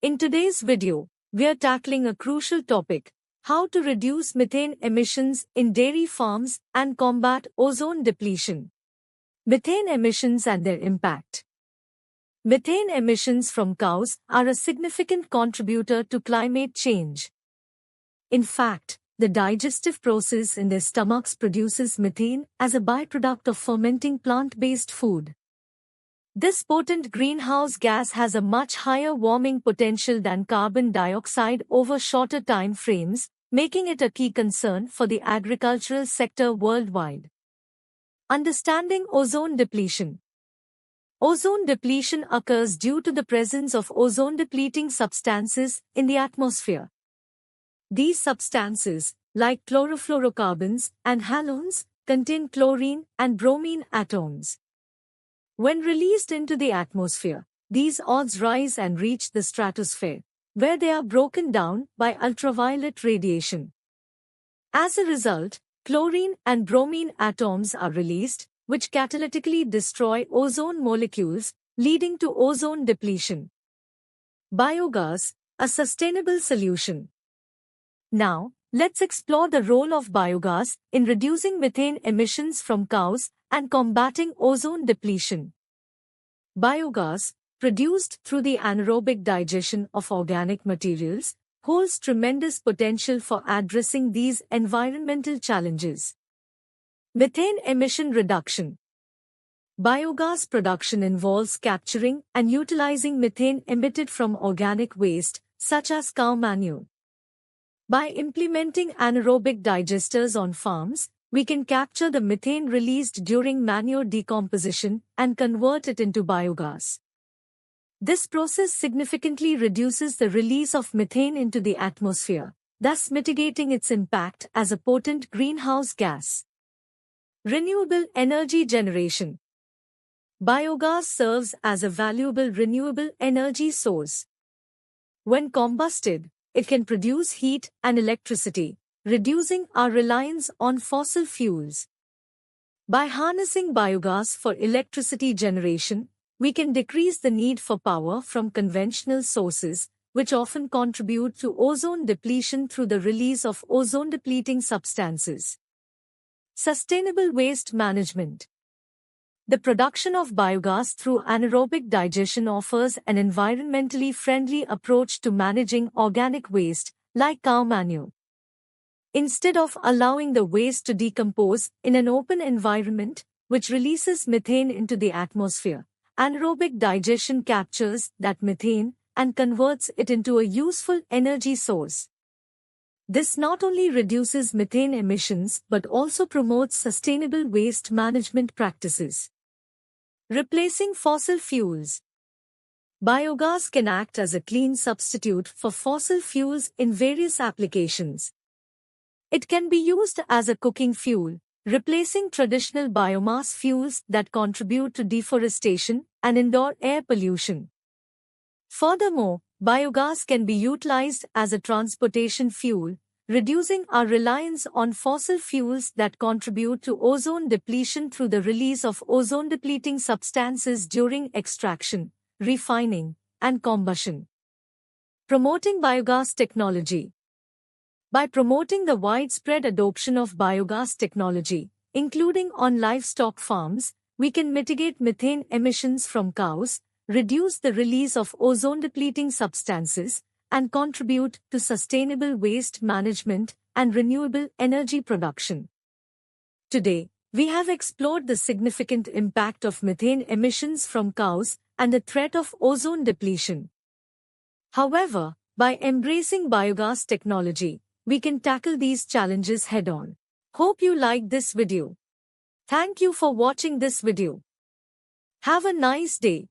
In today's video, we are tackling a crucial topic: how to reduce methane emissions in dairy farms and combat ozone depletion. Methane emissions and their impact. Methane emissions from cows are a significant contributor to climate change. In fact, the digestive process in their stomachs produces methane as a byproduct of fermenting plant-based food. This potent greenhouse gas has a much higher warming potential than carbon dioxide over shorter time frames, making it a key concern for the agricultural sector worldwide. Understanding ozone depletion. Ozone depletion occurs due to the presence of ozone-depleting substances in the atmosphere. These substances, like chlorofluorocarbons and halogens, contain chlorine and bromine atoms. When released into the atmosphere, these odds rise and reach the stratosphere, where they are broken down by ultraviolet radiation. As a result, chlorine and bromine atoms are released, which catalytically destroy ozone molecules, leading to ozone depletion. Biogas, a sustainable solution. Now, let's explore the role of biogas in reducing methane emissions from cows and combating ozone depletion. Biogas, produced through the anaerobic digestion of organic materials, holds tremendous potential for addressing these environmental challenges. Methane emission reduction. Biogas production involves capturing and utilizing methane emitted from organic waste, such as cow manure. By implementing anaerobic digesters on farms, we can capture the methane released during manure decomposition and convert it into biogas. This process significantly reduces the release of methane into the atmosphere, thus mitigating its impact as a potent greenhouse gas. Renewable energy generation. Biogas serves as a valuable renewable energy source. When combusted, it can produce heat and electricity, reducing our reliance on fossil fuels. By harnessing biogas for electricity generation, we can decrease the need for power from conventional sources, which often contribute to ozone depletion through the release of ozone-depleting substances. Sustainable waste management. The production of biogas through anaerobic digestion offers an environmentally friendly approach to managing organic waste, like cow manure. Instead of allowing the waste to decompose in an open environment, which releases methane into the atmosphere, anaerobic digestion captures that methane and converts it into a useful energy source. This not only reduces methane emissions but also promotes sustainable waste management practices. Replacing fossil fuels. Biogas can act as a clean substitute for fossil fuels in various applications. It can be used as a cooking fuel, replacing traditional biomass fuels that contribute to deforestation and indoor air pollution. Furthermore, biogas can be utilized as a transportation fuel, reducing our reliance on fossil fuels that contribute to ozone depletion through the release of ozone-depleting substances during extraction, refining, and combustion. Promoting biogas technology. By promoting the widespread adoption of biogas technology, including on livestock farms, we can mitigate methane emissions from cows, reduce the release of ozone-depleting substances, and contribute to sustainable waste management and renewable energy production. Today, we have explored the significant impact of methane emissions from cows and the threat of ozone depletion. However, by embracing biogas technology, we can tackle these challenges head-on. Hope you liked this video. Thank you for watching this video. Have a nice day.